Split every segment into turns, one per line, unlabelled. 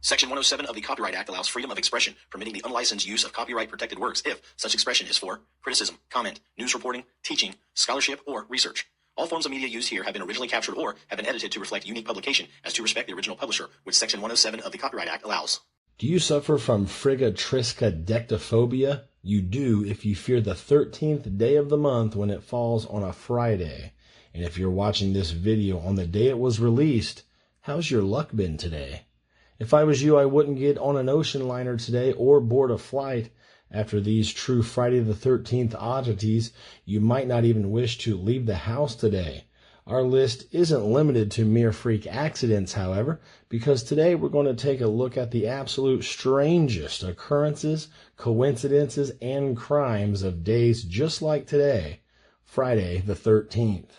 Section 107 of the Copyright Act allows freedom of expression, permitting the unlicensed use of copyright-protected works if such expression is for criticism, comment, news reporting, teaching, scholarship, or research. All forms of media used here have been originally captured or have been edited to reflect unique publication as to respect the original publisher, which Section 107 of the Copyright Act allows.
Do you suffer from frigatriskaidectophobia? You do if you fear the 13th day of the month when it falls on a Friday. And if you're watching this video on the day it was released, how's your luck been today? If I was you, I wouldn't get on an ocean liner today or board a flight. After these true Friday the 13th oddities, you might not even wish to leave the house today. Our list isn't limited to mere freak accidents, however, because today we're going to take a look at the absolute strangest occurrences, coincidences, and crimes of days just like today, Friday the 13th.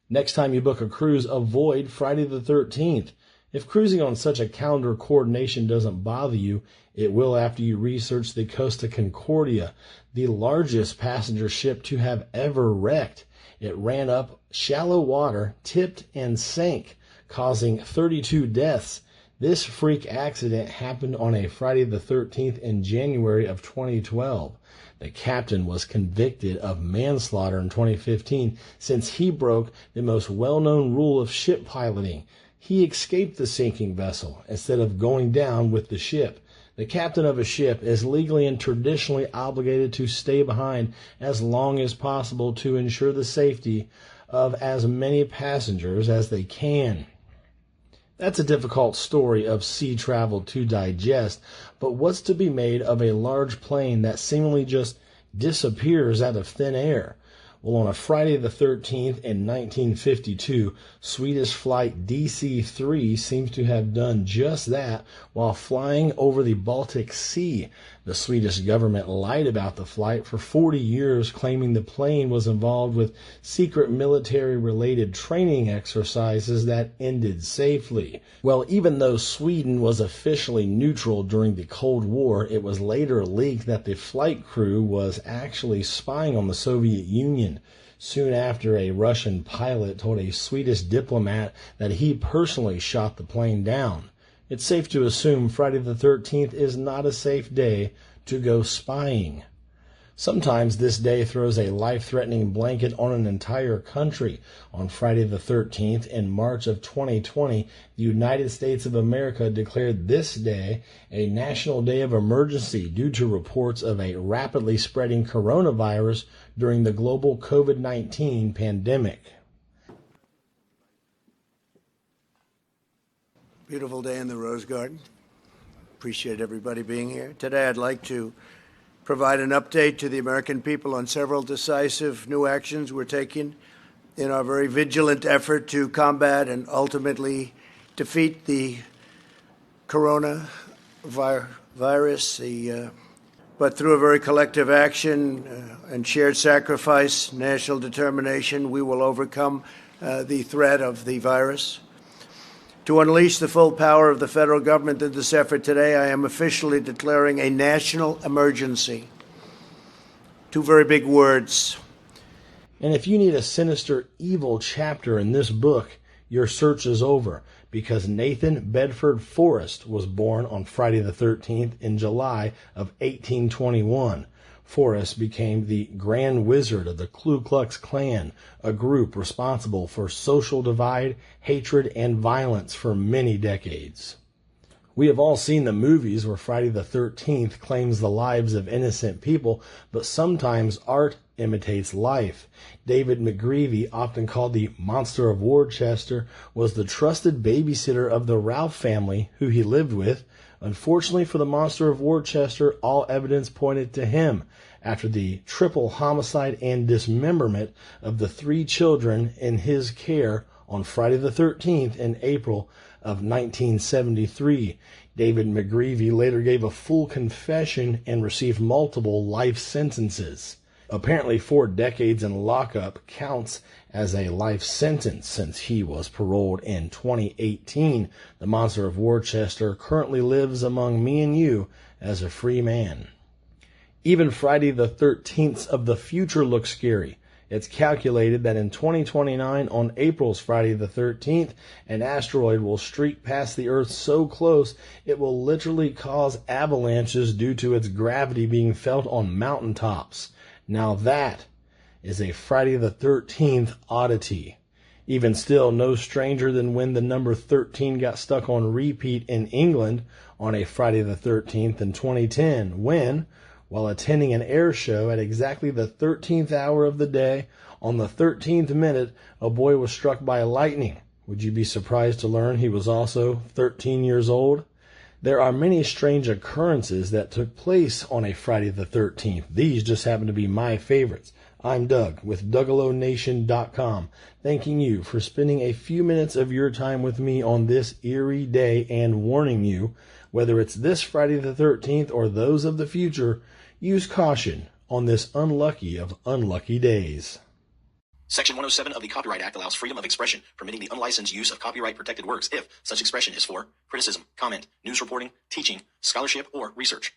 Next time you book a cruise, avoid Friday the 13th. If cruising on such a calendar coordination doesn't bother you, it will after you research the Costa Concordia, the largest passenger ship to have ever wrecked. It ran up shallow water, tipped, and sank, causing 32 deaths. This freak accident happened on a Friday the 13th in January of 2012. The captain was convicted of manslaughter in 2015 since he broke the most well-known rule of ship piloting. He escaped the sinking vessel instead of going down with the ship. The captain of a ship is legally and traditionally obligated to stay behind as long as possible to ensure the safety of as many passengers as they can. That's a difficult story of sea travel to digest, but what's to be made of a large plane that seemingly just disappears out of thin air? Well, on a Friday the 13th in 1952, Swedish flight DC-3 seems to have done just that while flying over the Baltic Sea. The Swedish government lied about the flight for 40 years, claiming the plane was involved with secret military-related training exercises that ended safely. Well, even though Sweden was officially neutral during the Cold War, it was later leaked that the flight crew was actually spying on the Soviet Union. Soon after, a Russian pilot told a Swedish diplomat that he personally shot the plane down. It's safe to assume Friday the 13th is not a safe day to go spying. Sometimes this day throws a life-threatening blanket on an entire country. On Friday the 13th in March of 2020, the United States of America declared this day a national day of emergency due to reports of a rapidly spreading coronavirus during the global COVID-19 pandemic.
Beautiful day in the Rose Garden. Appreciate everybody being here. Today I'd like to provide an update to the American people on several decisive new actions we're taking in our very vigilant effort to combat and ultimately defeat the coronavirus, but through a very collective action and shared sacrifice, national determination, we will overcome the threat of the virus. To unleash the full power of the federal government in this effort today, I am officially declaring a national emergency. Two very big words.
And if you need a sinister, evil chapter in this book, your search is over, because Nathan Bedford Forrest was born on Friday the 13th in July of 1821. Forrest became the Grand Wizard of the Ku Klux Klan, a group responsible for social divide, hatred, and violence for many decades. We have all seen the movies where Friday the 13th claims the lives of innocent people, but sometimes art imitates life. David McGreevy, often called the Monster of Worcester, was the trusted babysitter of the Ralph family who he lived with. Unfortunately for the Monster of Worcester, all evidence pointed to him after the triple homicide and dismemberment of the 3 children in his care on Friday the 13th in April of 1973. David McGreevy later gave a full confession and received multiple life sentences. Apparently 4 decades in lockup counts as a life sentence since he was paroled in 2018. The Monster of Worcester currently lives among me and you as a free man. Even Friday the 13th of the future looks scary. It's calculated that in 2029, on April's Friday the 13th, an asteroid will streak past the Earth so close it will literally cause avalanches due to its gravity being felt on mountaintops. Now that is a Friday the 13th oddity. Even still, no stranger than when the number 13 got stuck on repeat in England on a Friday the 13th in 2010 when, while attending an air show at exactly the 13th hour of the day, on the 13th minute, a boy was struck by lightning. Would you be surprised to learn he was also 13 years old? There are many strange occurrences that took place on a Friday the 13th. These just happen to be my favorites. I'm Doug with DougaloNation.com, thanking you for spending a few minutes of your time with me on this eerie day and warning you, whether it's this Friday the 13th or those of the future, use caution on this unlucky of unlucky days.
Section 107 of the Copyright Act allows freedom of expression, permitting the unlicensed use of copyright-protected works if such expression is for criticism, comment, news reporting, teaching, scholarship, or research.